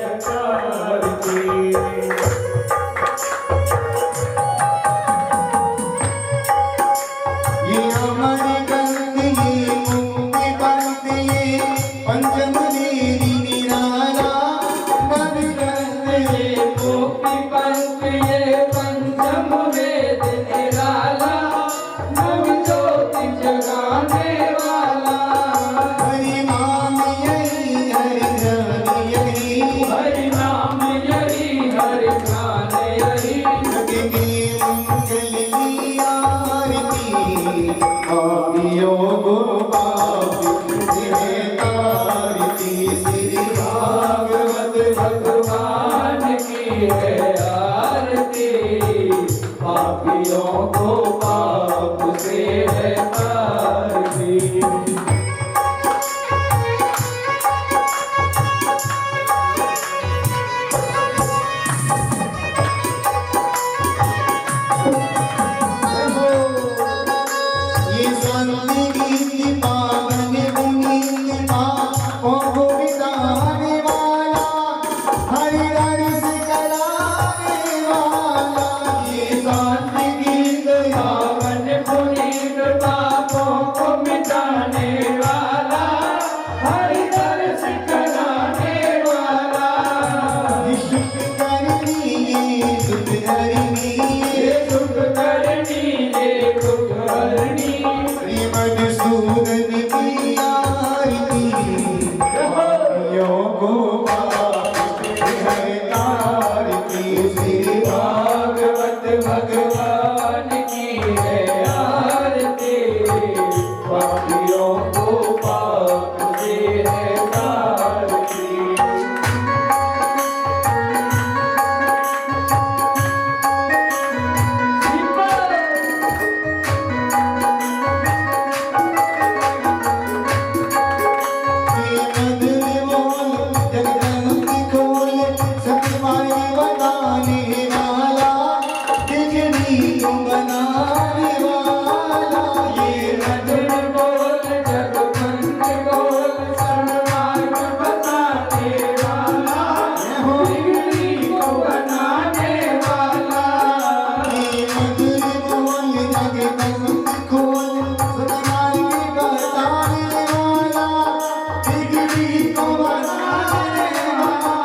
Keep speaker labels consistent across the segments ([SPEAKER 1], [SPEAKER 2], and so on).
[SPEAKER 1] जयकार की।
[SPEAKER 2] ये हमारे कंद ये मुक्ति पंथ ये पंचम देवी निराला नवगंध ये
[SPEAKER 1] मुक्ति पंथ ये पंचम वेद निराला नव ज्योति जगाने वाला।
[SPEAKER 2] हरि नाम यही हरि ध्यान यही
[SPEAKER 1] हरि नाम यही हरि ध्यान यही
[SPEAKER 2] जग के मंगल की आरती पापियों को पाप जयकारती श्री
[SPEAKER 1] भागवत भगवान की है आरती पापियों को पाप से है तारती।
[SPEAKER 2] ये संत गीत पावन पुनीत पापों को मिटाने वाला हरि रस कराने वाला। ये संत गीत
[SPEAKER 1] पावन पुनीत पापों को मिटाने वाला हरि दर्श कराने वाला।
[SPEAKER 2] सुख करनी ये सुख हरनी
[SPEAKER 1] ये सुख करनी ये दुख हरणी
[SPEAKER 2] श्रीमद सूदन की आरती पापियों को पाप जयकारती श्री
[SPEAKER 1] भागवत भगवान की है आरती पापियों को पाप से है तारती। मधुर बोल जगबंद बोल सन्मार्ग बताने वाला बिगड़ी को बनाने वाला।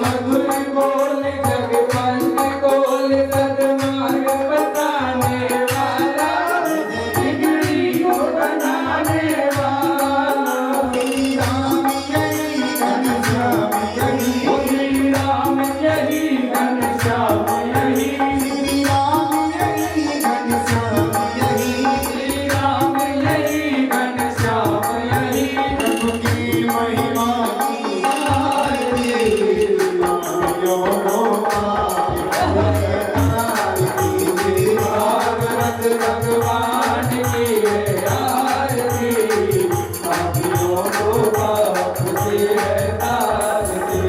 [SPEAKER 1] मधुर बोल जगबंद बोल सन्मार्ग बताने वाला बिगड़ी को बनाने वाला। श्री राम यही घनश्याम यही श्री राम यही घनश्याम यही भागवत भगवान की है आरती पापियों को पाप से है तारती।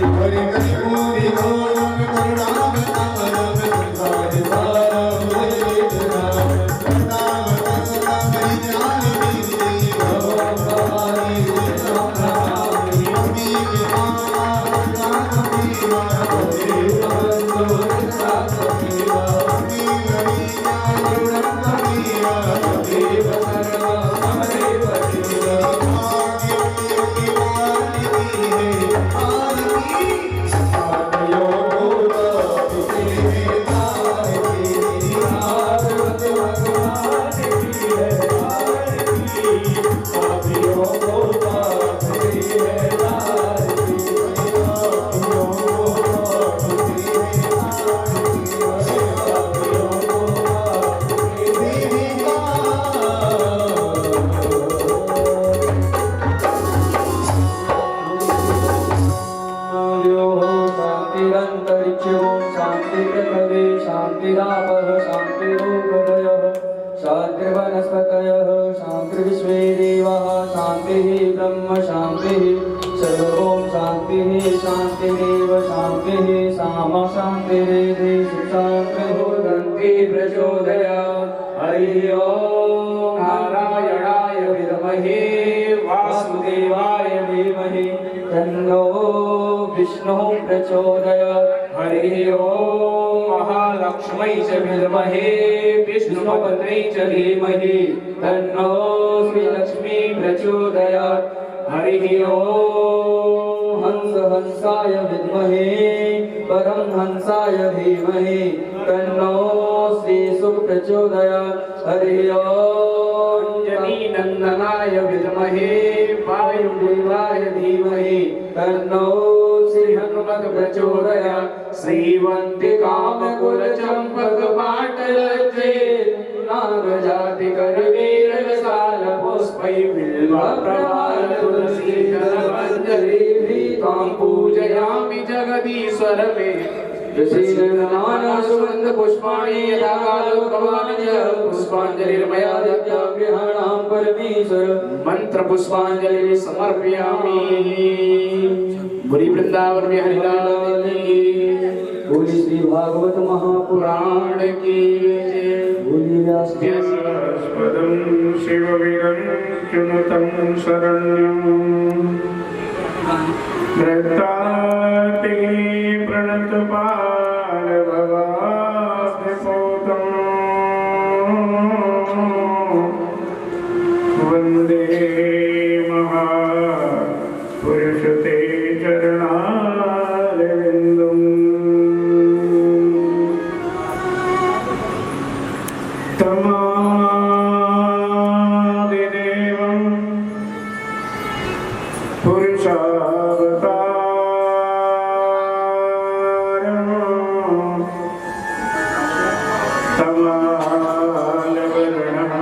[SPEAKER 1] शान्तिर्वनस्पतयः शान्तिर्विश्वे देवाः शान्तिः ब्रह्म शान्तिः सर्वं शान्तिः शान्तिरेव शान्तिः सामा शान्तिरेधि शान्तिर्भुवन्ति प्रचोदयात् हरि ओम् नारायणाय विद्महे वासुदेवाय धीमहि तन्नो तन्नो विष्णुः प्रचोदयात्। हरिः ओम महालक्ष्मै च विद्महे विष्णुपत्न्यै च धीमहि तन्नो श्रीलक्ष्मी प्रचोदयात्। हरिः ओम हंसाय विद्महे परमहंसाय धीमहि तन्नो श्रीशुक प्रचोदयात्। हरिः ओम अंजनीनंदनाय विद्महे वायुदेवाय धीमहि तन्नो श्रीहनुमत् प्रचोदयात्। श्रीवन्तिकामकुलचम्पकपाटलज्जे नागजाति करवीरलसाल पुष्पै बिल्वप्रभार तुलसीदलमञ्जरीभिः त्वां पूजयामि जगदीश्वर मे। सुगन्ध पुष्पाणि यथा कालोकवाणि पुष्पाञ्जलिर्मया दत्ता गृहाणां परमेश्वर मंत्र पुष्पाञ्जलि समर्पयामि। बुरी वृंदावन बिहारी लाल की, बोली श्री भागवत महापुराण की जय। बोली व्यासपदं शिववीरं चुनुतं शरण्यं नृत्याति प्रणतपाल भवास्मिपोतं वन्दे महापुरुषते चरणारविन्दम्। तमादिदेवं पुरुषावतारं तमालवर्णं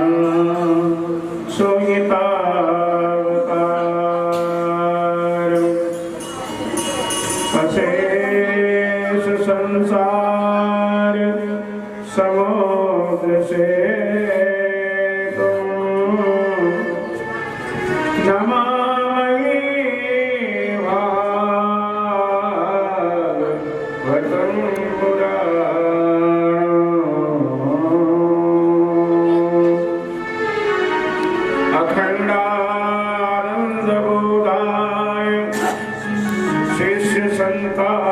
[SPEAKER 1] सुगीतावतारम् अशेष संसार समुद्र से नमामि भागवतं पुराणम्। अखण्डानन्दबोधाय शिष्य संतापहारिणे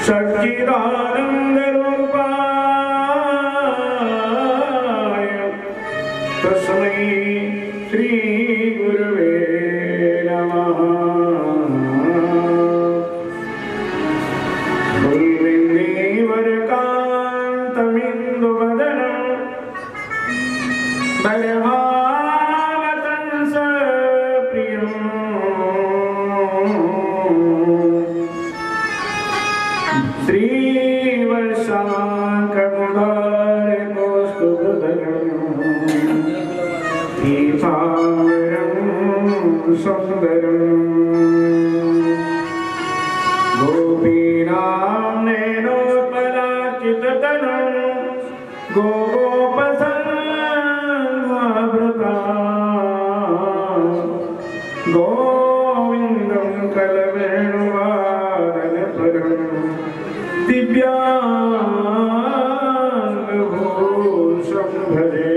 [SPEAKER 1] सच्चिदानन्दरूपाय तस्मै श्री गुरुवे नमः। उल्लिङ्गीवरकान्तमिन्दुवदनं बलभावतंस प्रियम् श्रीवत्साङ्कमुदारकौस्तुभधरम् पीताम्बरं सुन्दरम् गोपीनां नैनोत्पलार्चिततनुं गोगोपसंहाभृतां गोविन्दं कलवेणुवादनपरं दिव्याङ्गभूषं भजे।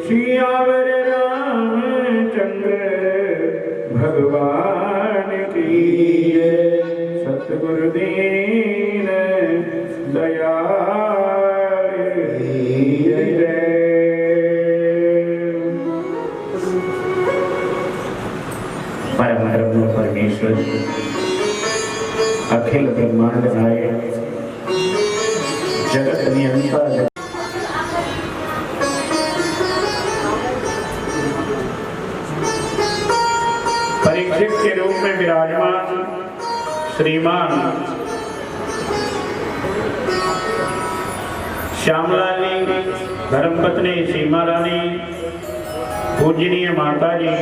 [SPEAKER 1] श्रीयावर रामचंद्र भगवान की सतगुरुदीन दयाल जय। परम परमेश्वर अखिल ब्रह्मांड नायक जगत नियंता परीक्षित के रूप में विराजमान श्रीमान श्यामलानी धर्मपत्नी सीमा रानी पूजनीय माता जी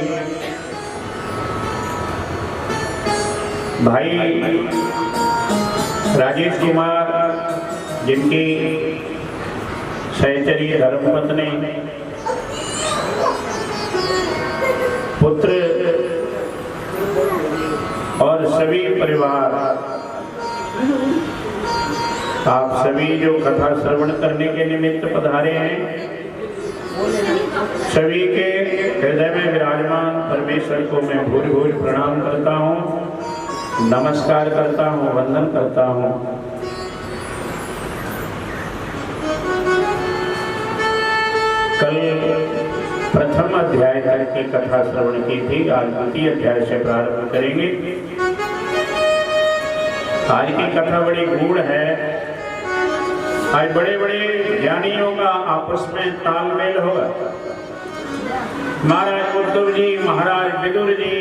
[SPEAKER 1] भाई राजेश कुमार जिनकी सहचरी धर्मपत्नी पुत्र और सभी परिवार
[SPEAKER 3] आप सभी जो कथा श्रवण करने के निमित्त पधारे हैं, सभी के हृदय में विराजमान परमेश्वर को मैं भूरि भूरि प्रणाम करता हूँ, नमस्कार करता हूँ, वंदन करता हूँ। कल प्रथम अध्याय तक की कथा श्रवण की थी, आज द्वितीय अध्याय से प्रारंभ करेंगे। आज की कथा बड़ी गूढ़ है। आज बड़े बड़े ज्ञानियों का आपस में तालमेल होगा। महाराज उद्धव जी, महाराज विदुर जी,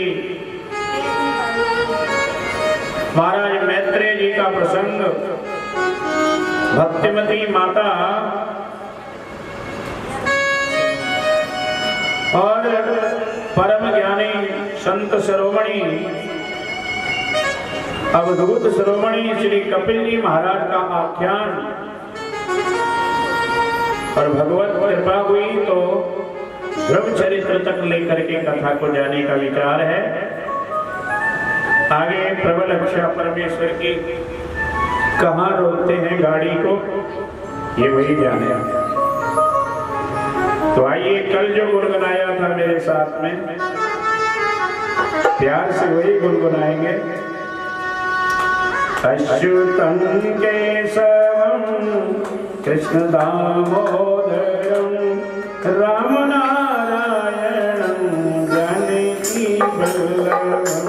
[SPEAKER 3] महाराज मैत्रेय जी का प्रसंग, भक्तिमती माता और परम ज्ञानी संत शिरोमणि अवधूत शिरोमणि श्री कपिल जी महाराज का आख्यान, और भगवत कृपा हुई तो ध्रुव चरित्र तक लेकर के कथा को जाने का विचार है। आगे प्रबल इच्छा परमेश्वर की कहाँ रोकते हैं गाड़ी को, ये वही जाने। तो आइए, कल जो गुनगुनाया था मेरे साथ में, प्यार से वही गुनगुनाएंगे। अच्युतं केशवं कृष्ण दामोदरं राम नारायणं जानकी वल्लभं।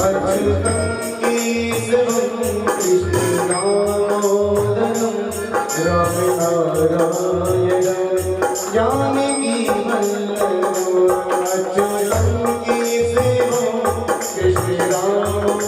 [SPEAKER 2] अच्युतं केशवं कृष्ण दामोदरं राम नारायणं जानकी वल्लभं। अच्युतं केशवं कृष्ण दामोदरं।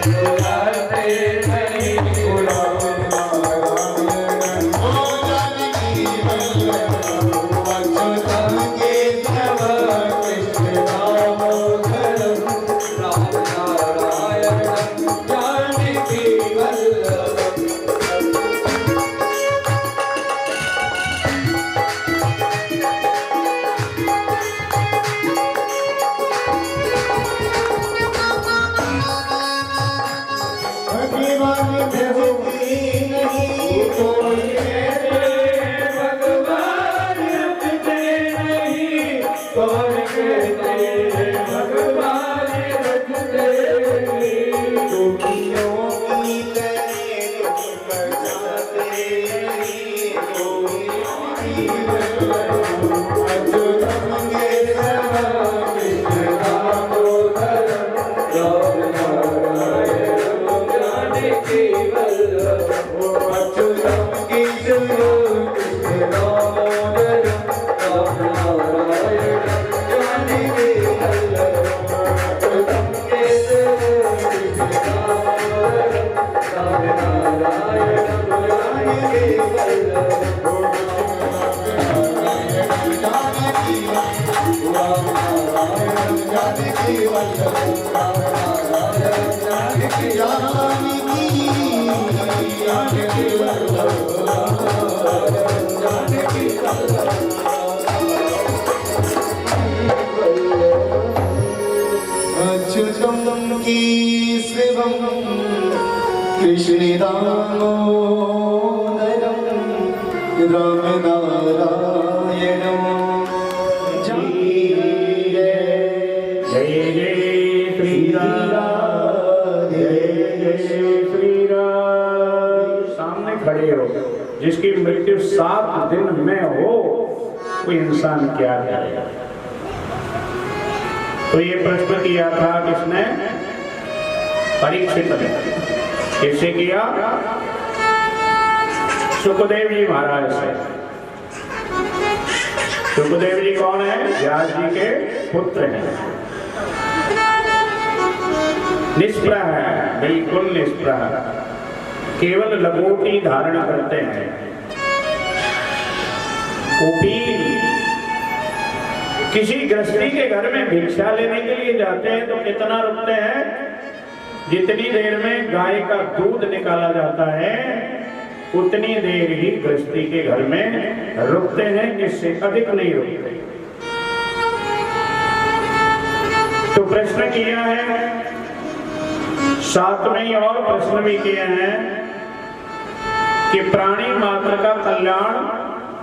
[SPEAKER 1] बुलाते नहीं बुलाओ
[SPEAKER 2] नारायण ओ जानकी वल्लभ अच्युतम केशव कृष्ण दामोदरम
[SPEAKER 1] राम नारायण जानकी वल्लभ
[SPEAKER 2] भगवान प्रभु की नहीं कोई
[SPEAKER 1] भगवान रखते नहीं कौन कहते भगवान रखते नहीं
[SPEAKER 2] दुखियों की तरह दुख बचाते नहीं दुखियों की तरह अच्युतम केशव कृष्ण दामोदरम
[SPEAKER 1] राम नारायण जानकी वल्लभ
[SPEAKER 2] अच्युतम केशव कृष्ण दामोदरम
[SPEAKER 1] राम नारायण जानकी वल्लभ
[SPEAKER 2] अच्युतम केशव कृष्ण दामोदरम
[SPEAKER 1] राम नारायण जानकी वल्लभ
[SPEAKER 2] अच्युतम केशवम कृष्ण दामोदरम राम नारायणम
[SPEAKER 3] जय जय श्री राम जय जय श्री राम। सामने खड़े हो, जिसकी मृत्यु 7 दिन में हो, वो इंसान क्या करेगा? तो ये प्रश्न किया था किसने? परीक्षित ने। किससे किया? सुखदेव जी महाराज से। सुखदेव जी कौन है? व्यास जी के पुत्र हैं। निष्प्रह है, बिल्कुल निष्प्रह, केवल लंगोटी धारण करते हैं। कुपीन, किसी गृहस्थी के घर में भिक्षा लेने के लिए जाते हैं तो कितना रुकते हैं? जितनी देर में गाय का दूध निकाला जाता है उतनी देर ही गृहस्थी के घर में रुकते हैं, इससे अधिक नहीं रुकते। तो प्रश्न किया है, साथ में ही और प्रश्न भी किए हैं कि प्राणी मात्र का कल्याण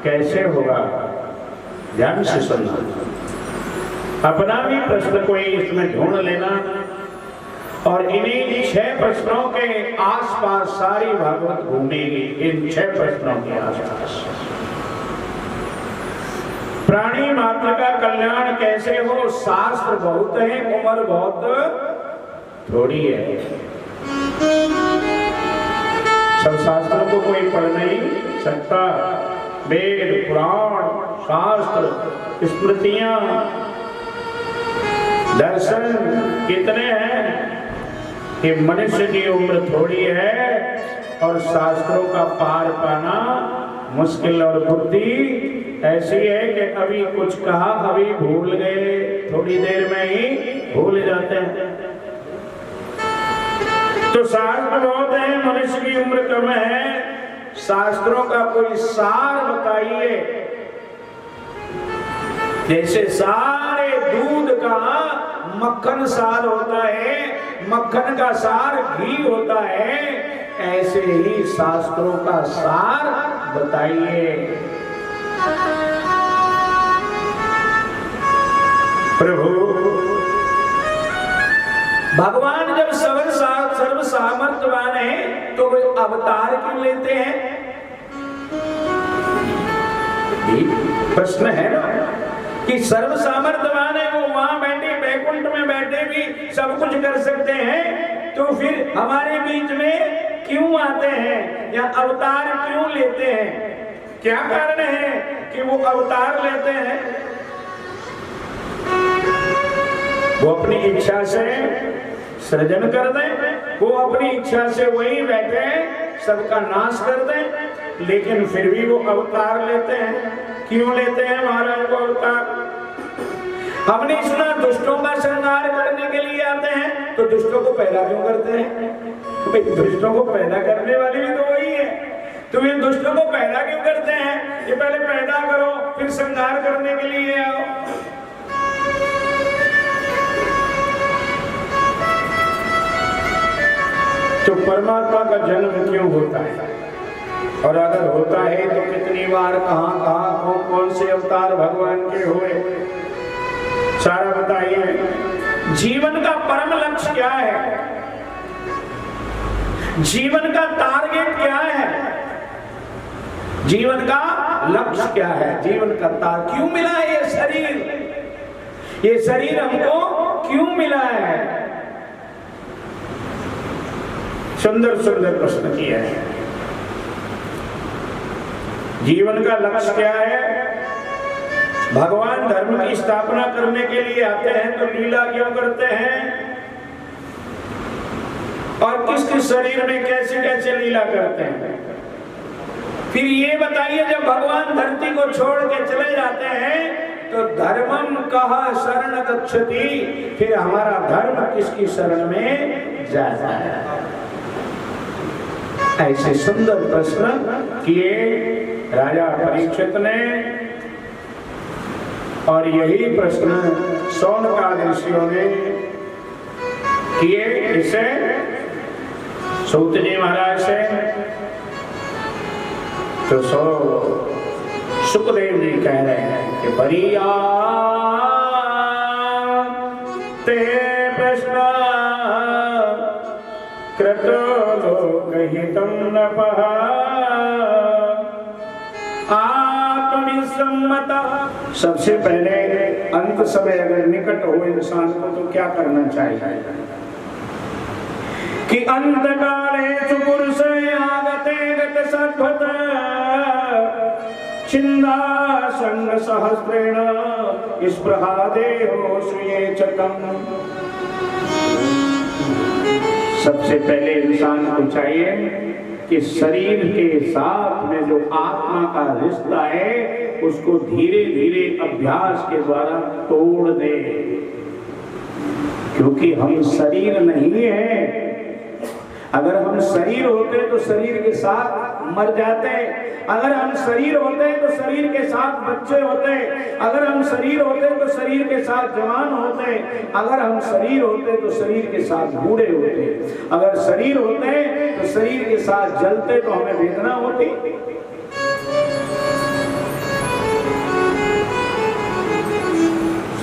[SPEAKER 3] कैसे होगा? ध्यान से सुनना, अपना भी प्रश्न कोई इसमें ढूंढ लेना और इन्हीं 6 प्रश्नों के आसपास सारी भागवत घूमेगी। इन 6 प्रश्नों के आसपास प्राणी मात्र का कल्याण कैसे हो? शास्त्र बहुत है, उम्र बहुत थोड़ी है। सब शास्त्रों को कोई पढ़ नहीं सकता। वेद, पुराण, शास्त्र, स्मृतियां, दर्शन कितने हैं कि मनुष्य की उम्र थोड़ी है और शास्त्रों का पार पाना मुश्किल, और बुद्धि ऐसी है कि अभी कुछ कहा अभी भूल गए, थोड़ी देर में ही भूल जाते हैं। तो शास्त्र बहुत है, मनुष्य की उम्र कम है, शास्त्रों का कोई सार बताइए। जैसे सारे दूध का मक्खन सार होता है, मक्खन का सार घी होता है, ऐसे ही शास्त्रों का सार बताइए। प्रभु भगवान जब सर्व सामर्थ्यवान है तो वे अवतार क्यों लेते हैं? प्रश्न है ना कि सर्व सामर्थ्यवान है, वो वहां बैठे बैकुंठ में बैठे भी सब कुछ कर सकते हैं, तो फिर हमारे बीच में क्यों आते हैं या अवतार क्यों लेते हैं? क्या कारण है कि वो अवतार लेते हैं? वो अपनी इच्छा से सृजन कर दें, वो अपनी इच्छा से वही बैठे सबका नाश कर दें, लेकिन फिर भी वो अवतार लेते हैं। क्यों लेते हैं महाराज वो अवतार? हमने सुना दुष्टों का संहार करने के लिए आते हैं, तो दुष्टों को पैदा क्यों करते हैं? भाई दुष्टों को पैदा करने वाले भी तो वही है, तो ये दुष्टों को पैदा क्यों करते हैं? ये पहले पैदा करो फिर संहार करने के लिए आओ। तो परमात्मा का जन्म क्यों होता है, और अगर होता है तो कितनी बार, कहां कहां, कौन से अवतार भगवान के हुए, सारा बताइए। जीवन का परम लक्ष्य क्या है? जीवन का टारगेट क्या है? जीवन का लक्ष्य क्या है? जीवन का क्यों मिला है ये शरीर? ये शरीर हमको क्यों मिला है? सुंदर सुंदर प्रश्न किया है। जीवन का लक्ष्य क्या है? भगवान धर्म की स्थापना करने के लिए आते हैं तो लीला क्यों करते हैं, और किस किस शरीर में कैसे कैसे लीला करते हैं? फिर ये बताइए, जब भगवान धरती को छोड़ के चले जाते हैं तो धर्मम कहा शरण गच्छति, फिर हमारा धर्म किसकी शरण में जाता है? ऐसे सुंदर प्रश्न किए राजा परीक्षित ने, और यही प्रश्न शौनकादि ऋषियों ने किए। इसे सूत जी महाराज से तो सुखदेव जी कह रहे हैं कि बरिया ते प्रश्न कृतो लोकहितं नपः सबसे पहले अंत समय अगर निकट हो इंसान को तो क्या करना चाहिए कि अंत काले पुरुष आगते गत सद्भत छिन्दा संग सहस्रेण स्पृहादेहो सुयेचकम्। सबसे पहले इंसान को चाहिए कि शरीर के साथ में जो आत्मा का रिश्ता है उसको धीरे धीरे अभ्यास के द्वारा तोड़ दे, क्योंकि हम शरीर नहीं है। अगर हम शरीर होते तो शरीर के साथ मर जाते, अगर हम शरीर होते तो शरीर के साथ बच्चे होते, अगर हम शरीर होते तो शरीर के साथ जवान होते, अगर हम शरीर होते तो शरीर के साथ बूढ़े होते, अगर शरीर होते तो शरीर के साथ जलते तो हमें वेदना होती।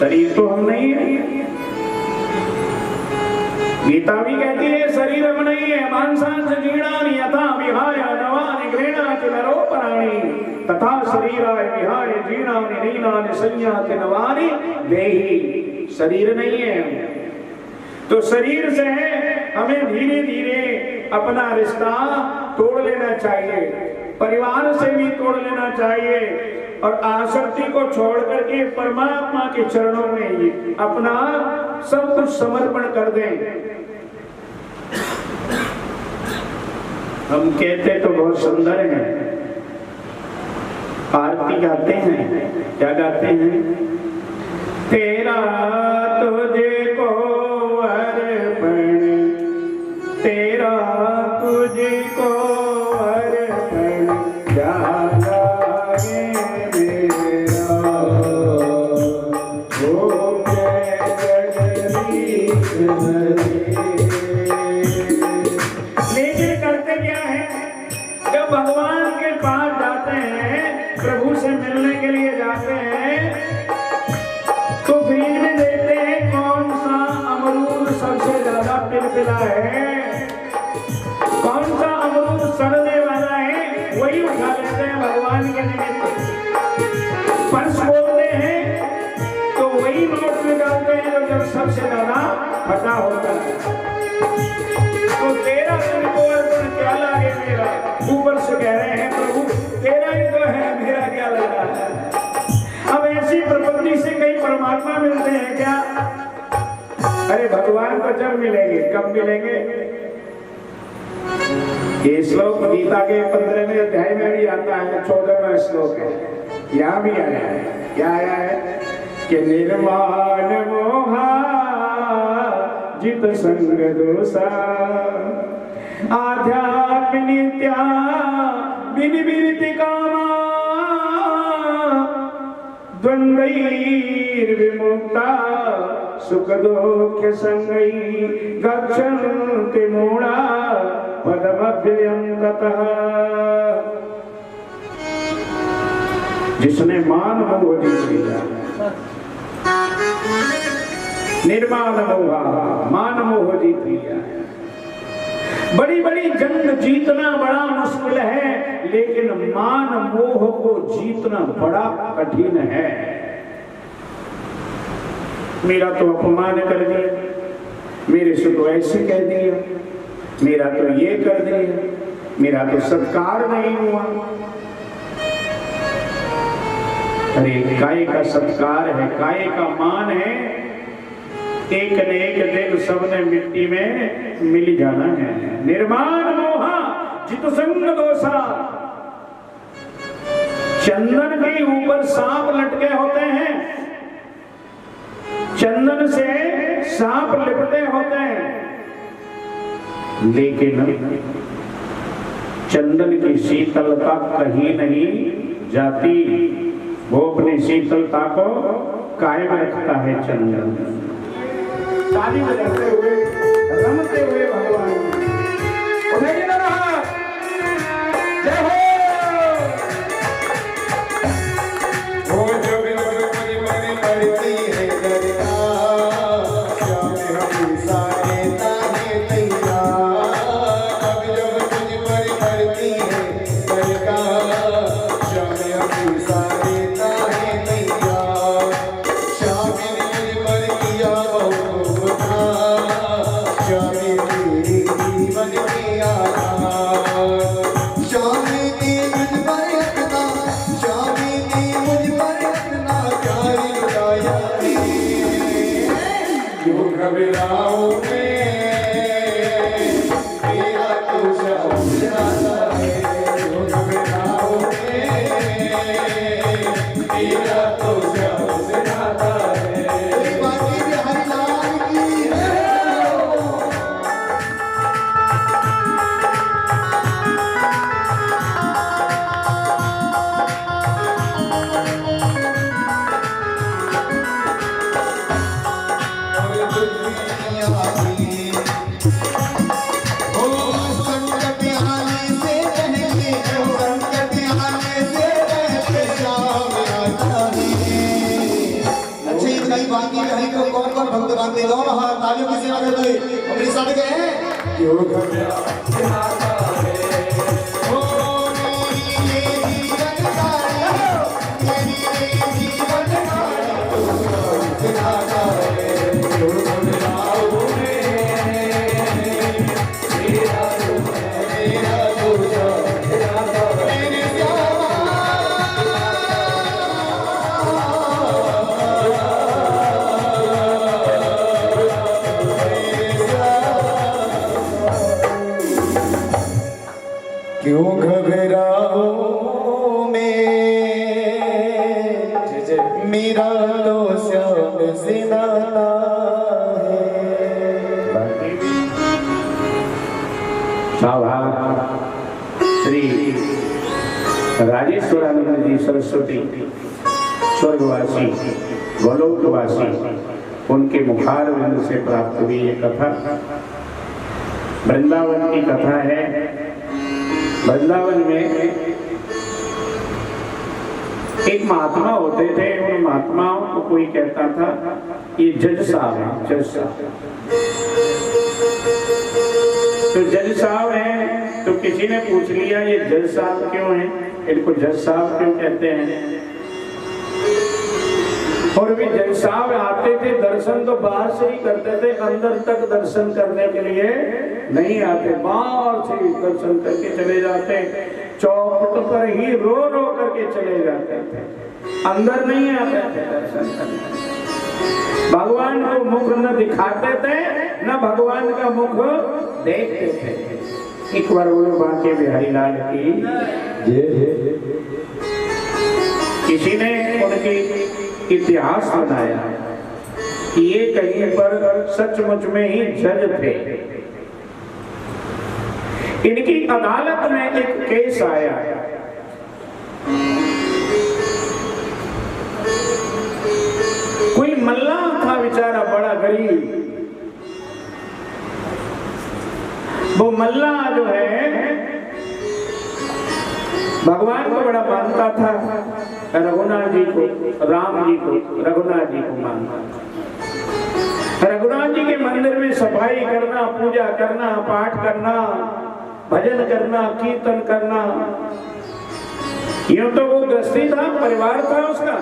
[SPEAKER 3] शरीर तो हम नहीं है। गीता भी कहती है शरीर हम नहीं है। मांसांश जीर्णानि यथा विहाय नवानि गृह्णाति नरोपराणि तथा शरीराय विहाय जीर्णानि नैनानि संयाति नवानि देहि। शरीर नहीं है, तो शरीर से हमें धीरे धीरे अपना रिश्ता तोड़ लेना चाहिए, परिवार से भी तोड़ लेना चाहिए, और आसक्ति को छोड़ करके परमात्मा के चरणों में अपना सब कुछ समर्पण कर दें। हम कहते तो बहुत सुंदर हैं, आरती गाते हैं, क्या गाते हैं? तेरा तुझे को अर्पण, तेरा तुझे को अर्पण, जाना लेकिन करते क्या है, जब भगवान के पास जाते हैं, प्रभु से मिलने के लिए जाते हैं, तो फ्रिज में देखते हैं कौन सा अमरूद सबसे ज्यादा पिलपिला है, कौन सा अमरूद सड़ने वाला है, वही उठा लेते हैं भगवान के निमित्त। पर्स बोलते हैं तो वही नोट निकालते हैं जो जब सबसे ज्यादा फटा होता है। तो तेरा तुझको अर्पण क्या लागे मेरा, ऊपर से कह रहे हैं प्रभु तेरा ही तो है, मेरा क्या लगा है। अब ऐसी प्रपत्ति से कई परमात्मा मिलते हैं क्या? अरे भगवान को जब मिलेंगे, कब मिलेंगे? ये श्लोक गीता के 15वें अध्याय में भी आता है, 14वां श्लोक है। यहाँ भी आया है, क्या आया है कि निर्वाण मोहा जित संग दोषा आध्यात्म नित्या विनिवृत्ति कामा द्वंद्वैर विमुक्ता सुख दुख संगै गच्छन्ति मूढ़ा पदमभ्ययं ततः। जिसने मान मोह जीत लिया, निर्माण मोह मान मोह जीत लिया। बड़ी बड़ी जंग जीतना बड़ा मुश्किल है, लेकिन मान मोह को जीतना बड़ा कठिन है। मेरा तो अपमान कर दिया, मेरे से तो ऐसे कह दिया, मेरा तो ये कर दिया, मेरा तो सत्कार नहीं हुआ। अरे काय का सत्कार है, काय का मान है। एक न एक दिन सबने मिट्टी में मिल जाना है। निर्माण मोहा जित संग दोषा। चंदन के ऊपर सांप लटके होते हैं, चंदन से सांप लिपटे होते हैं, लेकिन चंदन की शीतलता कहीं नहीं जाती। वो अपनी शीतलता को कायम रखता है चंदन। ताली बजाते हुए रमते हुए भगवान उठाइए ना रहा। जय हो।
[SPEAKER 2] वो जो बिल्कुल मरी पड़ती है दरगाह, श्याम हमेशा रहता है तैयार। अब जब तुझ पर पड़ती है दरगाह, श्याम हमेशा रहता है तैयार। श्याम ने मुझ पर किया बहुत उपकार, श्याम तेरे जीवन के आधार। श्याम ने मुझ पर अपना, श्याम ने मुझ पर अपना प्यार लुटाया। क्यों घबराओ मैं, तेरा तो श्याम जाता है। क्यों घबराओ मैं, तेरा तो श्याम जाता है। बाकी बिहारी लाल की है। और दुनिया की ओ संकट आने से पहले, संकट आने से पहले श्याम आता है। अच्छा ये बताइए बाकी बिहारी को कौन कौन भक्त मानते? लो वहाँ तालियों की सेवा करते हुए अपनी सड़ गए। क्यों घबराता है ओ मेरी जीवन गाड़ी, मेरी जीवन गाड़ी दिखाता है। क्यों घबराओ मैं, तेरा तो जाता है। मेरे क्यों घबराओ मैं, मेरा तो श्याम से नाता है।
[SPEAKER 3] श्री राजेश्वरानंद जी सरस्वती स्वर्गवासी गोलोकवासी, उनके मुखारविंद से प्राप्त हुई ये कथा वृंदावन की कथा है। वृंदावन में एक महात्मा होते थे। उन महात्माओं को कोई कहता था ये जज साहब है, जज साहब। तो जज साहब हैं, तो किसी ने पूछ लिया ये जज साहब क्यों हैं, इनको जज साहब क्यों कहते हैं। और वे जज साहब आते थे, दर्शन तो बाहर से ही करते थे, अंदर तक दर्शन करने के लिए नहीं आते। बाहर से ही दर्शन करके चले जाते, चौखट पर ही रो रो करके चले जाते थे, अंदर नहीं आते थे दर्शन करने। भगवान को मुख न दिखाते थे, न भगवान का मुख देखते थे। एक बार बोलो बांके बिहारी लाल की। किसी ने उनकी इतिहास सुनाया कि ये कहीं पर सचमुच में ही जज थे। इनकी अदालत में एक केस आया, कोई मल्लाह था बेचारा बड़ा गरीब। वो मल्लाह जो है भगवान को बड़ा मानता था, रघुनाथ जी को, राम जी को, रघुनाथ जी को मानता। रघुनाथ जी के मंदिर में सफाई करना, पूजा करना, पाठ करना, भजन करना, कीर्तन करना, यूं तो वो गृहस्थी था, परिवार था उसका।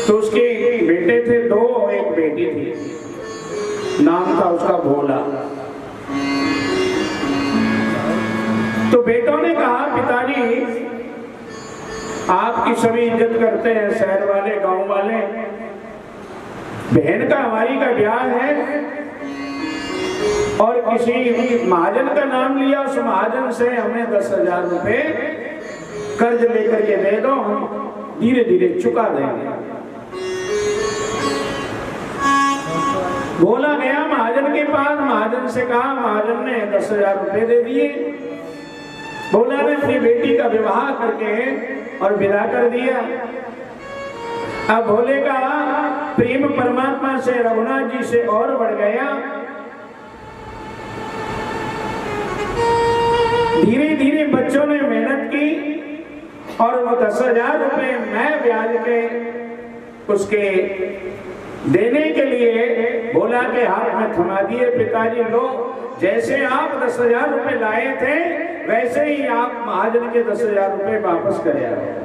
[SPEAKER 3] तो उसके बेटे थे दो, एक बेटी थी, नाम था उसका भोला। तो बेटों ने कहा पिताजी आपकी सभी इज्जत करते हैं, शहर वाले, गांव वाले, बहन का हमारी का ब्याह है और किसी महाजन का नाम लिया, उस महाजन से हमें 10,000 रुपए कर्ज लेकर के दे दो, हम धीरे धीरे चुका देंगे। भोला गया महाजन के पास, महाजन से कहा, महाजन ने 10,000 रुपए दे दिए। भोला ने अपनी बेटी का विवाह करके और विदा कर दिया। अब भोले का प्रेम परमात्मा से, रघुनाथ जी से और बढ़ गया। धीरे धीरे बच्चों ने मेहनत की और वो 10,000 रुपए मैं ब्याज के उसके देने के लिए भोला के हाथ में थमा दिए। पिताजी लो, जैसे आप 10,000 रुपए लाए थे वैसे ही आप महाजन के 10,000 रुपए वापस करे आओ।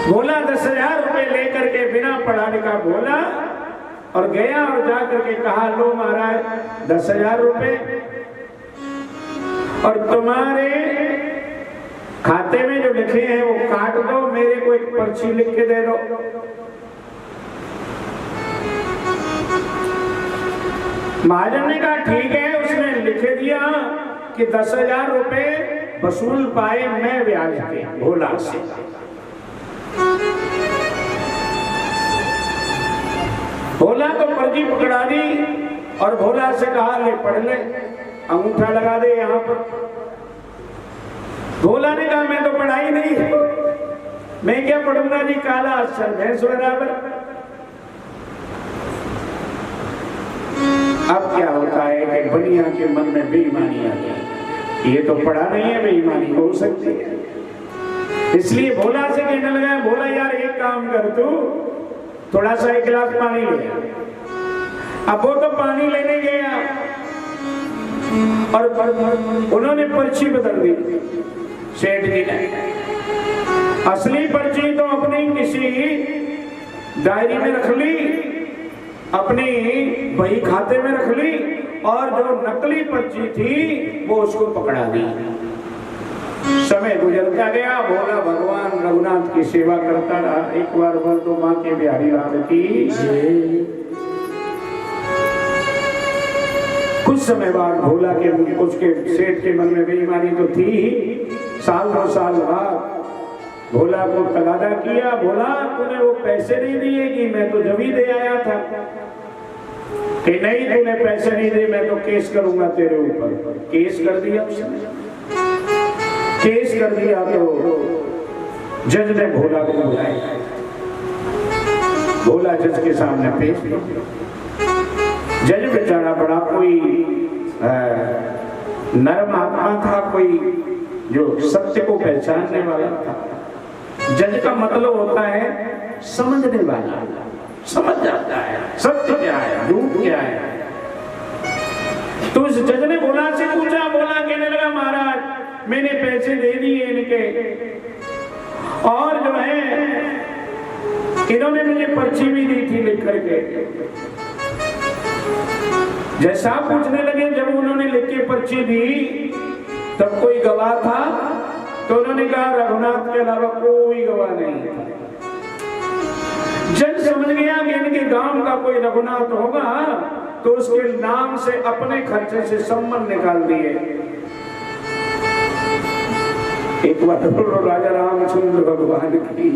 [SPEAKER 3] भोला 10,000 रुपए लेकर के बिना पढ़ा लिखा भोला और गया और जाकर के कहा, लो महाराज 10,000 रुपए और तुम्हारे खाते में जो लिखे हैं वो काट दो, मेरे को एक पर्ची लिख के दे दो। महाजन ने कहा ठीक है। उसने लिख दिया कि 10,000 रुपए वसूल पाए मैं ब्याज के भोला से। भोला को पर्ची पकड़ा दी और भोला से कहा ले पढ़ ले, अंगूठा लगा दे यहाँ पर। भोला ने कहा मैं तो पढ़ाई नहीं, मैं क्या पढ़ूंगा जी, काला अक्षर भैंस बराबर। अब क्या होता है कि बनिया के मन में बेईमानी आ गई, ये तो पढ़ा नहीं है, बेईमानी हो सकती है। इसलिए भोला से कहने लगा, भोला यार एक काम कर, तू थोड़ा सा एक गिलास पानी ले। अब वो तो पानी लेने गया और उन्होंने पर्ची बदल दी सेठ जी ने। असली पर्ची तो अपनी किसी डायरी में रख ली, अपनी बही खाते में रख ली, और जो नकली पर्ची थी वो उसको पकड़ा दी। समय गुजरता गया, भोला भगवान रघुनाथ की सेवा करता रहा। एक बार बोल दो बांके बिहारी लाल की। कुछ समय बाद भोला के उसके सेठ के मन में बेईमानी तो थी ही। साल 2 साल बाद भोला को तगादा किया, भोला तूने वो पैसे नहीं दिए कि मैं तो जब ही दे आया था। कि नहीं तूने पैसे नहीं दिए, मैं तो केस करूंगा तेरे ऊपर। केस कर दिया उसने, केस कर दिया। तो जज ने भोला को बुलाया, भोला जज के सामने पेश किया। जज बेचारा बड़ा कोई नरम आत्मा था, कोई जो सत्य को पहचानने वाला था। जज का मतलब होता है समझने वाला, समझ जाता है सत्य क्या है, झूठ क्या है। तो उस जज ने भोला से पूछा, भोला कहने लगा महाराज मैंने पैसे दे दिए इनके, और जो है इन्होंने मुझे पर्ची भी दी थी लिख करके। जैसा पूछने लगे, जब उन्होंने लिख के पर्ची दी तब कोई गवाह था? तो उन्होंने कहा रघुनाथ के अलावा कोई गवाह नहीं था। जब समझ गया कि इनके गांव का कोई रघुनाथ होगा तो उसके नाम से अपने खर्चे से सम्मान निकाल दिए। एक बार बोलो राजा रामचंद्र भगवान की।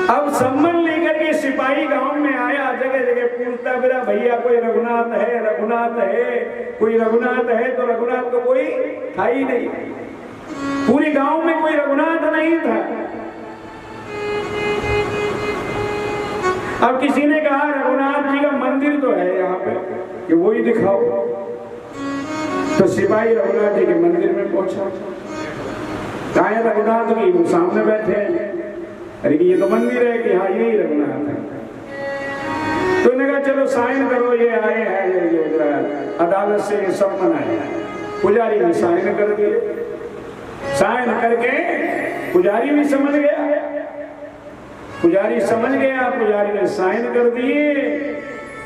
[SPEAKER 3] अब सम्मान लेकर के सिपाही गांव में आया, जगह जगह पूछता मेरा भैया कोई रघुनाथ है, रघुनाथ है, कोई रघुनाथ है, तो रघुनाथ तो कोई था ही नहीं। पूरे गांव में कोई रघुनाथ नहीं था। अब किसी ने कहा रघुनाथ जी का मंदिर तो है यहाँ पे, कि वही दिखाओ। तो सिपाही रघुनाथ जी के मंदिर में पहुंचा। कहा है रघुनाथ की? वो सामने बैठे हैं। अरे ये तो मंदिर है कि हाँ यही रघुनाथ है। तो उन्होंने कहा चलो साइन करो, ये आए हैं अदालत से ये सब मनाए। पुजारी ने साइन कर दिए। साइन करके पुजारी भी समझ गया। पुजारी समझ गया, पुजारी ने साइन कर दिए।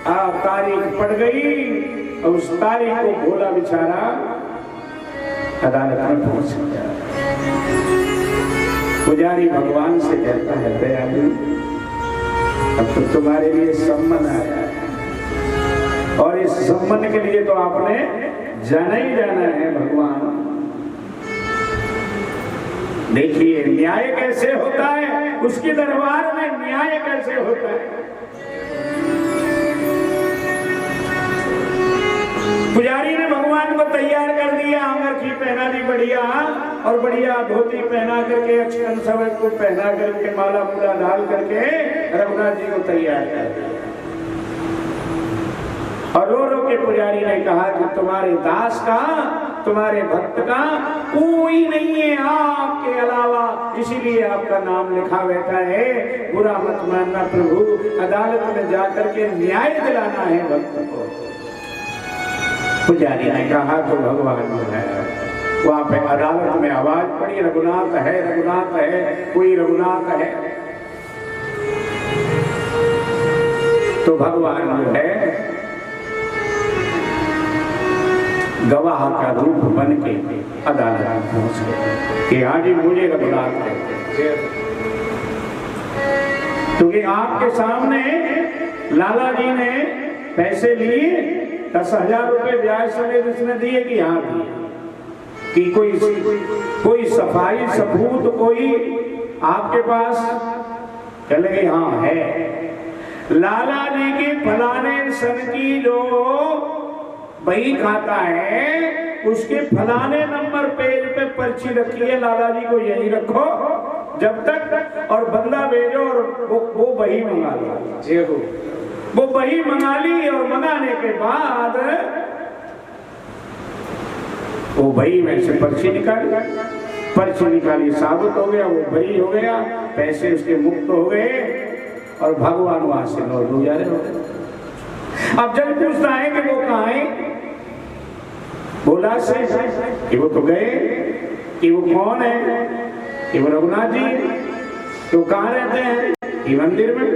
[SPEAKER 3] अब तारीख पड़ गई और उस तारीख को भोला बेचारा अदालत में पहुंच गया। पुजारी भगवान से कहता है दयालु, अब तो तुम्हारे लिए सम्मान आया है और इस सम्मान के लिए तो आपने जाना ही जाना है भगवान। देखिए न्याय कैसे होता है, उसके दरबार में न्याय कैसे होता है। पुजारी ने भगवान को तैयार कर दिया, अंगूठी पहना दी बढ़िया, और बढ़िया धोती पहना करके, अक्षन सब को पहना करके, माला मूला डाल करके रघुनाथ जी को तैयार कर दिया। और रो रो के पुजारी ने कहा कि तुम्हारे दास का, तुम्हारे भक्त का कोई नहीं है आपके अलावा, इसीलिए आपका नाम लिखा बैठा है। बुरा मत मानना प्रभु, अदालत में जाकर के न्याय दिलाना है भक्त को। पुजारी ने कहा तो भगवान जो है, वहां पे अदालत में आवाज पड़ी रघुनाथ है, रघुनाथ है, कोई रघुनाथ है। तो भगवान जो है गवाह का रूप बन के अदालत में पहुंच गए कि हाँ जी मुझे रघुनाथ है। क्योंकि आपके सामने लाला जी ने पैसे लिए, 10,000 रुपए ब्याज समेत उसने दिए कि हाँ दिए, कि कोई सफाई सबूत कोई आपके पास? चले गए हाँ है। लाला जी के फलाने सन की जो बही खाता है, उसके फलाने नंबर पेज पे पर्ची रखी है, लाला जी को यही रखो जब तक, और बंदा भेजो और वो बही मंगा लो। वो बही मंगा ली और मंगाने के बाद वो बही में से पर्ची निकाली, साबित हो गया, वो बही हो गया, पैसे उसके मुक्त हो गए और भगवान वहां से लौट जा रहे हो गए। अब जब पूछता है कि वो कहाँ है, बोला से कि वो तो गए, कि वो कौन है, कि वो रघुनाथ जी, तो कहाँ रहते हैं, कि मंदिर में।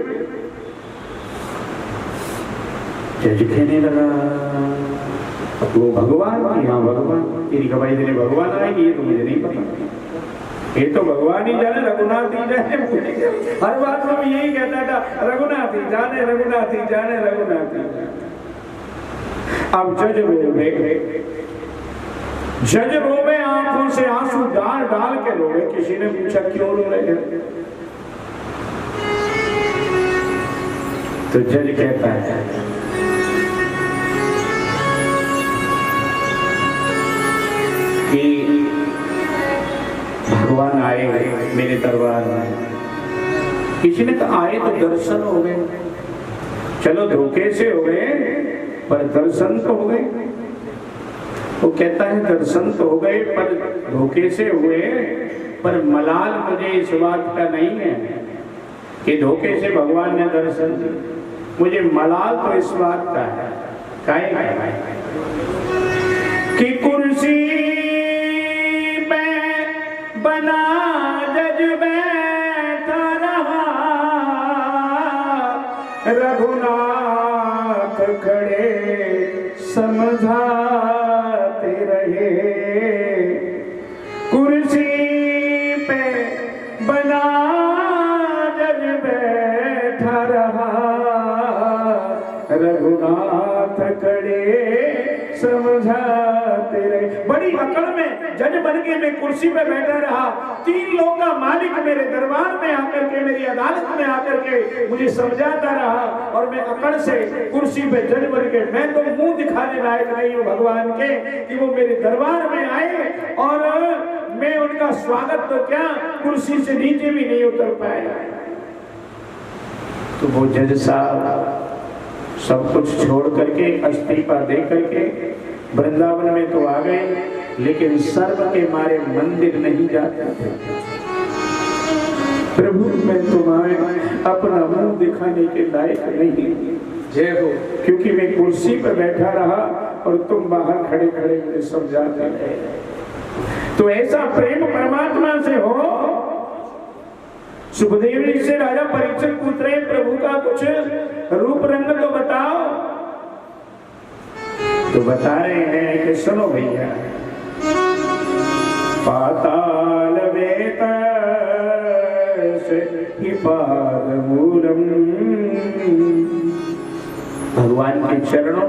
[SPEAKER 3] कहने लगा वो भगवान की? हाँ भगवान। तेरी गवाही देने भगवान आएगी? ये तो मुझे नहीं पता, ये तो भगवान ही जाने, रघुनाथ ही जाने। हर बात में यही कहता था रघुनाथ ही जाने, रघुनाथ ही जाने, रघुनाथ ही जाने। अब जज रोवे, आंखों से आंसू डाल डाल के रोवे। किसी ने पूछा क्यों रो रहे हैं? तो जज कहता है कि भगवान आए मेरे दरबार में। किसी ने कहा आए तो दर्शन हो गए, चलो धोखे से हो गए पर दर्शन तो हो गए। वो कहता है दर्शन तो हो गए पर धोखे से हुए, पर मलाल मुझे इस बात का नहीं है कि धोखे से भगवान ने दर्शन दिए। मुझे मलाल तो इस बात का है कि कुर्सी पे बना जज बैठा रहा, रघुनाथ खड़े समझाते रहे। कुर्सी पे बना रघुनाथ खड़े समझाते रहे। बड़ी अकड़ में जज बन के मैं कुर्सी पे बैठा रहा, 3 लोगों का मालिक मेरे दरबार में आकर के, मेरी अदालत में आकर के मुझे समझाता रहा, और मैं अकड़ से कुर्सी पे जज बन के, मैं तो मुंह दिखाने लायक नहीं हूँ भगवान के कि वो मेरे दरबार में आए और मैं उनका स्वागत तो क्या कुर्सी से नीचे भी नहीं उतर पाया। तो वो जज साहब सब कुछ छोड़ करके, इस्तीफा दे करके वृंदावन में तो आ गए, लेकिन सर्व के मारे मंदिर नहीं जाते थे। प्रभु मैं तुम्हारे अपना मुंह दिखाने के लायक नहीं, जय हो, क्योंकि मैं कुर्सी पर बैठा रहा और तुम बाहर खड़े खड़े मुझे समझाते रहे। तो ऐसा प्रेम परमात्मा से हो। सुखदेव जी से राजा परीक्षित पूछ रहे प्रभु का कुछ रूप रंग तो बताओ। तो बता रहे हैं कि सुनो भैया, पाताल वेतस हि पादमूलम, भगवान के चरणों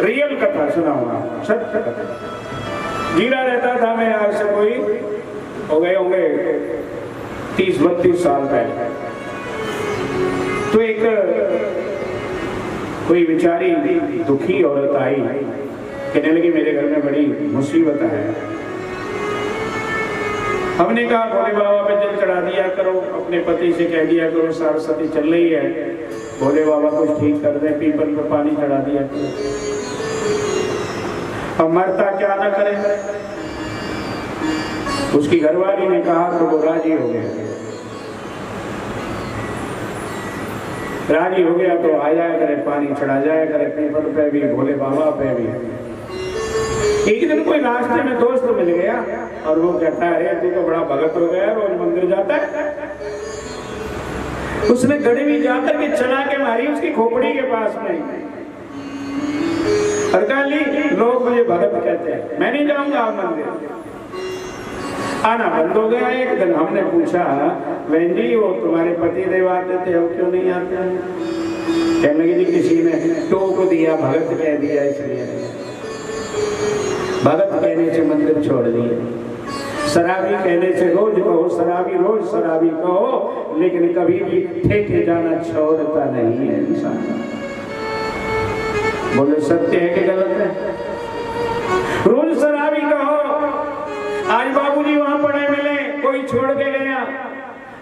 [SPEAKER 3] रियल कथा सुनाऊंगा, सत्य कथा। जीरा रहता था मैं आज से कोई हो गए होंगे 30-32 साल पहले। तो एक कोई बेचारी दुखी औरत आई, कहने लगी मेरे घर में बड़ी मुसीबत है। हमने कहा भोले बाबा पे जल चढ़ा दिया करो, अपने पति से कह दिया करो सरस्वती चल रही है भोले बाबा कुछ ठीक कर दे, पीपल पर पानी चढ़ा दिया। अब मरता क्या ना करे। उसकी घरवाली ने कहा तो वो राजी हो गया। राजी हो गया तो आ जाया करे, पानी चढ़ा जाया करे, पीपल पे भी, भोले बाबा पे भी। एक दिन कोई रास्ते में दोस्त मिल गया और वो कहता है, अरे तू तो बड़ा भगत हो गया, रोज मंदिर जाता है। उसने गड़वी जाकर के चला के मारी उसकी खोपड़ी के पास में। और कहा, लोग मुझे भगत कहते हैं, मैं नहीं जाऊंगा आप मंदिर। आना बंद हो गया। एक दिन हमने पूछा, बहन जी वो तुम्हारे पति देव आते थे, वो क्यों नहीं आते? कहने लगी, जी किसी ने टोक दिया, भगत कह दिया, इसलिए भगत कहने से मंदिर छोड़ दिए। शराबी कहने से रोज कहो शराबी, रोज शराबी कहो, लेकिन कभी भी ठेके जाना छोड़ता नहीं है इंसान। बोले सत्य है कि गलत है? रोज शराबी कहो। आज बाबूजी वहां पड़े मिले, कोई छोड़ के गया।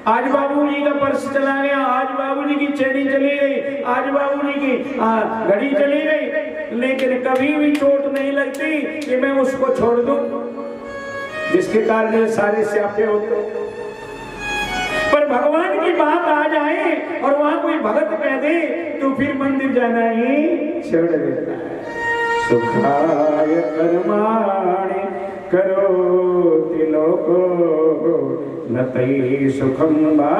[SPEAKER 3] आज बाबूजी का पर्स चला गया, आज बाबूजी की चेनी चली गई, आज बाबूजी की घड़ी चली गई, लेकिन कभी भी चोट नहीं लगती कि मैं उसको छोड़ दूं, जिसके कारण ये सारे स्यापे होते। पर भगवान की बात आ जाए और वहां कोई भगत कह दे तो फिर मंदिर जाना ही छोड़ देता है। सुखाय कर्माणि करोति लोको नतई सुखम वा।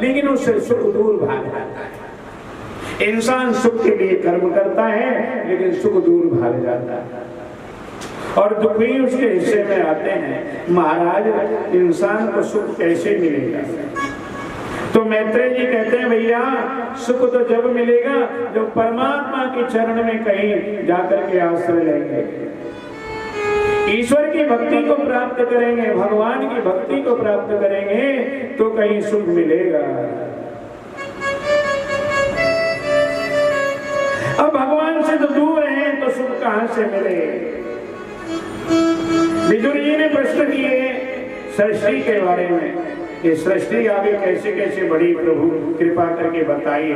[SPEAKER 3] लेकिन उससे सुख दूर भाग जाता है। इंसान सुख के लिए कर्म करता है लेकिन सुख दूर भाग जाता है और दुख भी उसके हिस्से में आते हैं। महाराज, इंसान को सुख कैसे मिलेगा? तो मैत्रेय जी कहते हैं, भैया सुख तो जब मिलेगा जब परमात्मा के चरण में कहीं जाकर के आश्रय लेंगे, ईश्वर की भक्ति को प्राप्त करेंगे, भगवान की भक्ति को प्राप्त करेंगे तो कहीं सुख मिलेगा। अब भगवान से तो दूर हैं तो सुख कहां से मिले? विदुर जी ने प्रश्न किए सृष्टि के बारे में कि सृष्टि आगे कैसे कैसे बड़ी, प्रभु कृपा करके बताइए।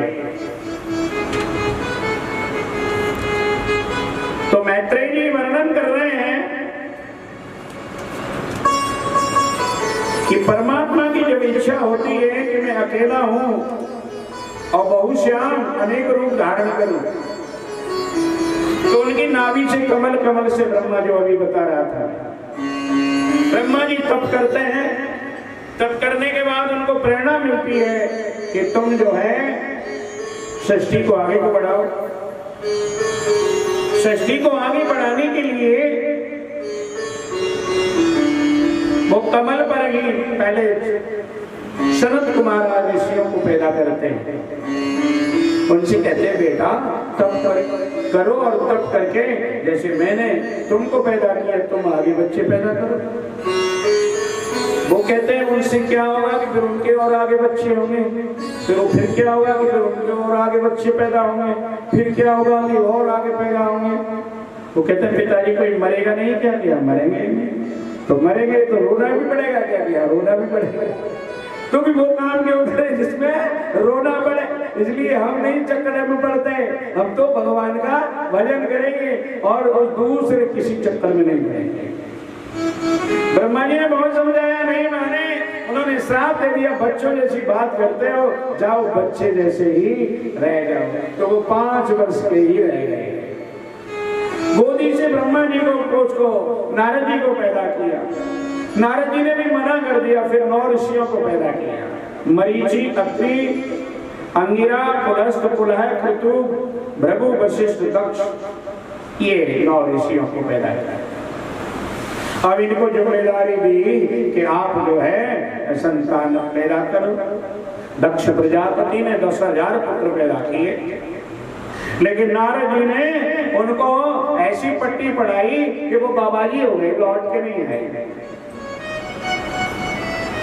[SPEAKER 3] तो मैत्रेय जी वर्णन कर रहे हैं कि परमात्मा की जब इच्छा होती है कि मैं अकेला हूं और बहुश्याम अनेक रूप धारण करूं, तो उनकी नाभि से कमल, कमल से ब्रह्मा, जो अभी बता रहा था, ब्रह्मा जी तप करते हैं। तप करने के बाद उनको प्रेरणा मिलती है कि तुम जो है सृष्टि को आगे को बढ़ाओ। सृष्टि को आगे बढ़ाने के लिए वो कमल पर ही पहले सनत कुमार आदि ऋषियों को पैदा करते हैं। उनसे कहते हैं, बेटा तप करो और तप करके जैसे मैंने तुमको पैदा किया तुम आगे बच्चे पैदा करो। वो कहते हैं, उनसे क्या होगा कि फिर उनके और आगे बच्चे होंगे, फिर क्या होगा कि फिर उनके और आगे बच्चे पैदा होंगे, फिर क्या होगा कि और आगे पैदा होंगे। वो कहते हैं, पिताजी कोई मरेगा नहीं क्या? क्या मरेंगे? तो मरेंगे तो रोना भी पड़ेगा क्या? क्या रोना भी पड़ेगा, क्योंकि वो काम क्यों करे जिसमें रोना पड़े। इसलिए हम नहीं चक्कर में पड़ते, हम तो भगवान का भजन करेंगे और उस दूसरे किसी चक्कर में नहीं पड़ेंगे। ब्रह्मा जी ने बहुत समझाया, नहीं माने, उन्होंने श्राप दे दिया, बच्चों जैसी बात करते हो, जाओ बच्चे जैसे ही रह जाओ। तो वो 5 वर्ष के ही रह गए। गोदी से ब्रह्मा जी को नारद जी को पैदा किया। नारद जी ने भी मना कर दिया, फिर 9 ऋषियों को पैदा किया। मरीचि, अत्रि, अंगिरा, पुलस्त, पुलह, क्रतु, भृगु, वशिष्ठ, दक्ष, ये 9 ऋषियों को पैदा किया। अब इनको जिम्मेदारी दी कि आप जो है संतान पैदा करो। दक्ष प्रजापति ने 10,000 पुत्र पैदा किए, लेकिन नारद जी ने उनको ऐसी पट्टी पढ़ाई कि वो बाबाजी हो गए, लौट के नहीं आए।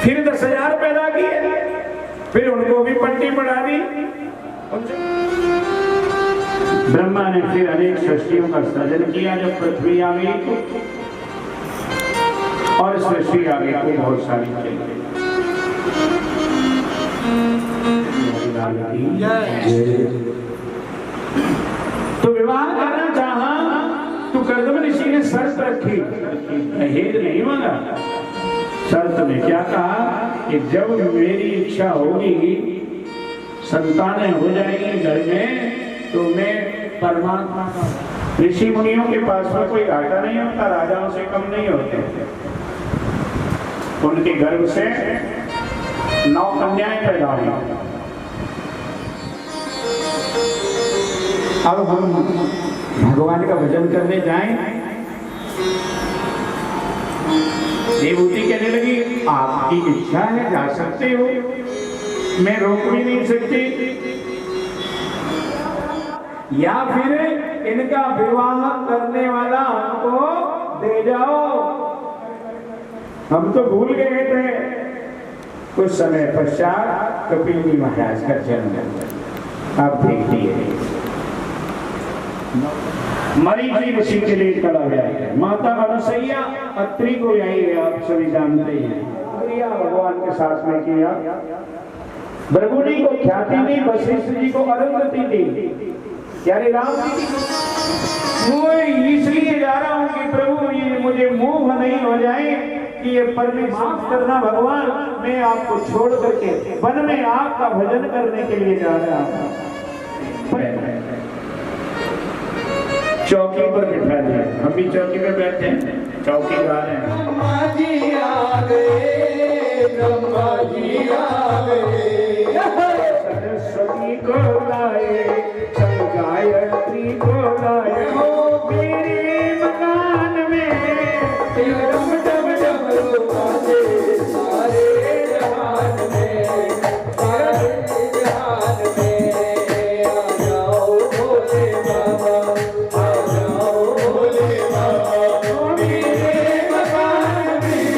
[SPEAKER 3] फिर 10,000 पैदा किए, फिर उनको भी पट्टी पढ़ा दी। ब्रह्मा ने फिर अनेक सृष्टियों का सृजन किया। जब पृथ्वी आ गई और सृष्टि आगे को बहुत सारी चली। लाल की जय। तो विवाह करना चाहा तो कर्दम ऋषि ने शर्त रखी, दहेज नहीं मांगा। शर्त में क्या कहा कि जब मेरी इच्छा होगी, संतानें हो जाएंगी घर में, तो मैं परमात्मा का, ऋषि मुनियों के पास में कोई घाटा नहीं होता, राजाओं से कम नहीं होते। उनके गर्भ से 9 कन्याएं पैदा हुई। अब हम भगवान का भजन करने जाएं, देवूति कहने लगी आपकी इच्छा है, जा सकते हो, मैं रोक भी नहीं सकती, या फिर इनका विवाह करने वाला हमको दे जाओ। हम तो भूल गए थे। कुछ समय पश्चात कपिल जी महाराज का जन्म। आप देखिए मरीची ऋषि के लिए कला गया, माता अनुसैया अत्रि को यही है, आप सभी जानते हैं, क्रिया भगवान के साथ में किया। भृगुनी को ख्याति दी, वशिष्ठ जी को अरुंधति दी, यानी राम जी मैं इसलिए जा रहा हूं कि प्रभु ये मुझे मोह नहीं हो जाए कि ये परमेश्वर माफ करना भगवान, मैं आपको छोड़ करके वन में आपका भजन करने के लिए जा रहा हूं। चौकी पर बिठा दिया, हम भी चौकी पे बैठे हैं, चौकी गा रहे हैं।
[SPEAKER 1] ब्रह्मा जी आ गए, ब्रह्मा जी आ गए,
[SPEAKER 3] सरस्वती को लाए, गायत्री को लाए, मेरे मकान में
[SPEAKER 1] डम डम डमरू बाजे, सारे जहान में, सारे जहान में, आ जाओ भोले बाबा, आ जाओ भोले बाबा, मेरे मकान में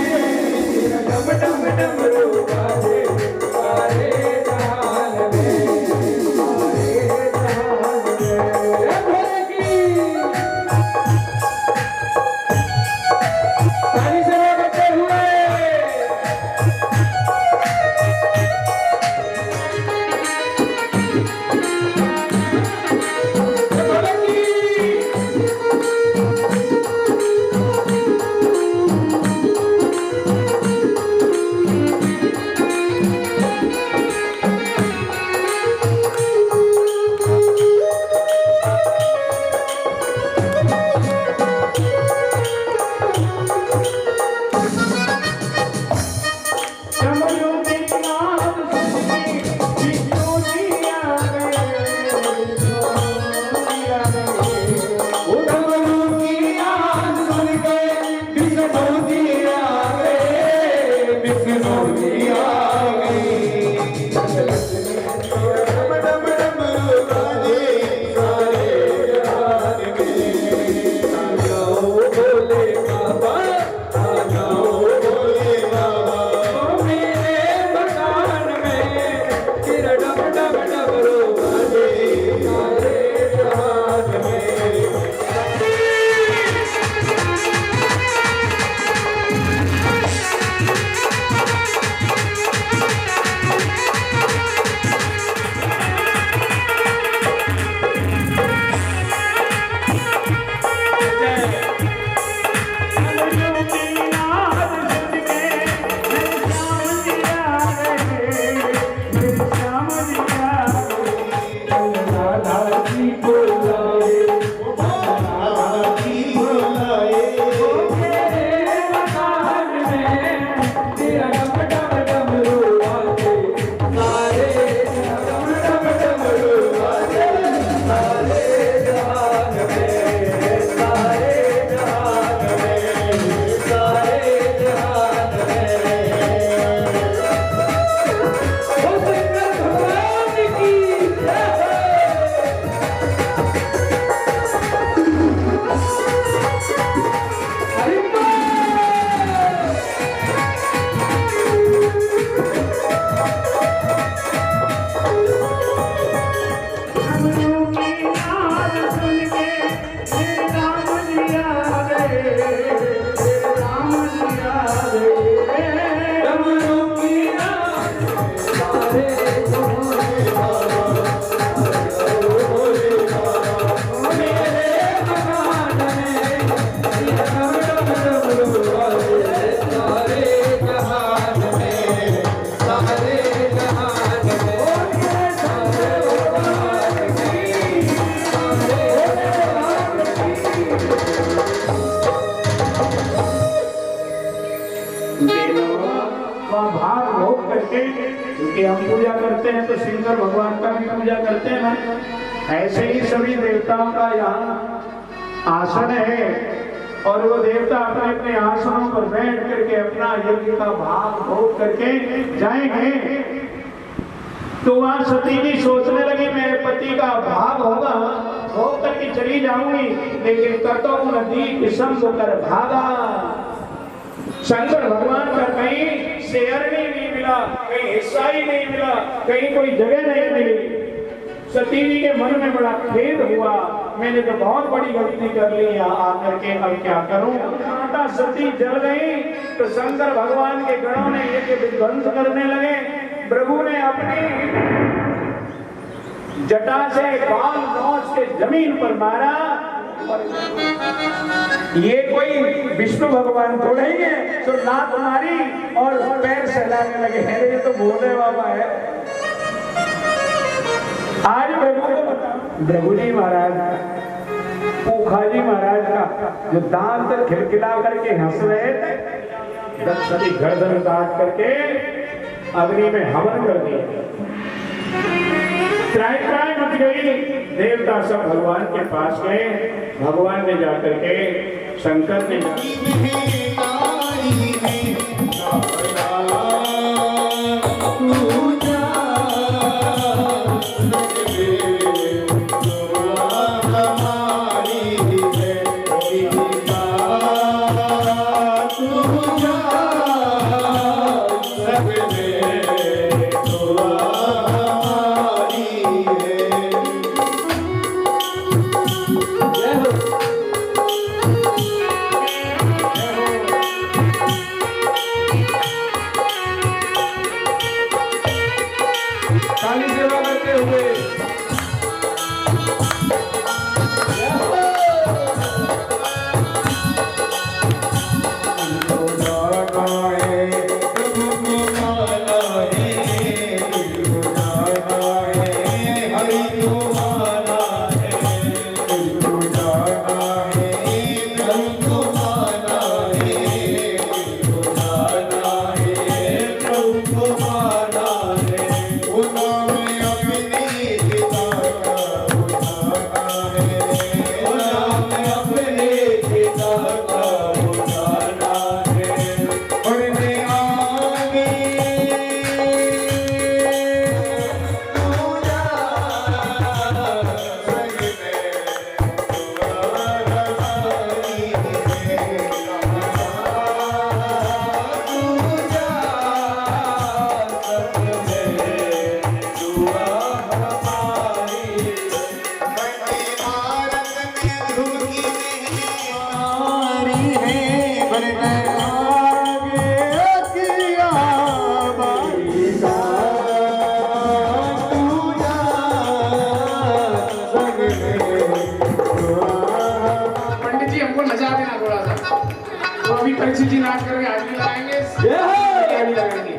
[SPEAKER 1] डम डम डमरू बाजे, सारे जहान में, सारे जहान में। भोले की ताली से बजते हुए भोले की
[SPEAKER 2] Hare
[SPEAKER 3] कि हम पूजा करते हैं तो शंकर भगवान का भी पूजा करते हैं ना, ऐसे ही सभी देवताओं का यहाँ आसन है और वो देवता अपने अपने आसनों पर बैठ करके अपना यज्ञ का भाग भोग करके जाएंगे। तो वहां सती जी सोचने लगी मेरे पति का भाग होगा, भोग करके चली जाऊंगी, लेकिन कटो नदी किस्म कर भागा। शंकर भगवान का कहीं शेयर नहीं मिला, कहीं हिस्सा ही नहीं मिला, कहीं कोई जगह नहीं मिली। सती जी के मन में बड़ा खेद हुआ, मैंने तो बहुत बड़ी गलती कर ली यहाँ आकर के, अब क्या करूं। माता सती जल गई तो शंकर भगवान के गणों ने यज्ञ विध्वंस करने लगे। प्रभु ने अपनी जटा से बाल नोच के जमीन पर मारा। ये कोई विष्णु भगवान थोड़े ही है तो लात मारी और पैर सहलाने लगे, अरे ये तो भोले बाबा है। आज भृगु जी महाराज, पोखा जी महाराज का जो दांत खिलखिला करके हंस रहे थे, दक्षिणी गर्दन काट करके अग्नि में हवन कर दिया। त्राई त्राई मच गई। देवता सब भगवान के पास गए, भगवान ने जाकर के शंकर ने
[SPEAKER 1] काली सेवा करते हुए
[SPEAKER 4] परीक्षित जी नाच करके आदमी लगाएंगे,
[SPEAKER 1] जय हो।
[SPEAKER 4] आदमी लगाएंगे।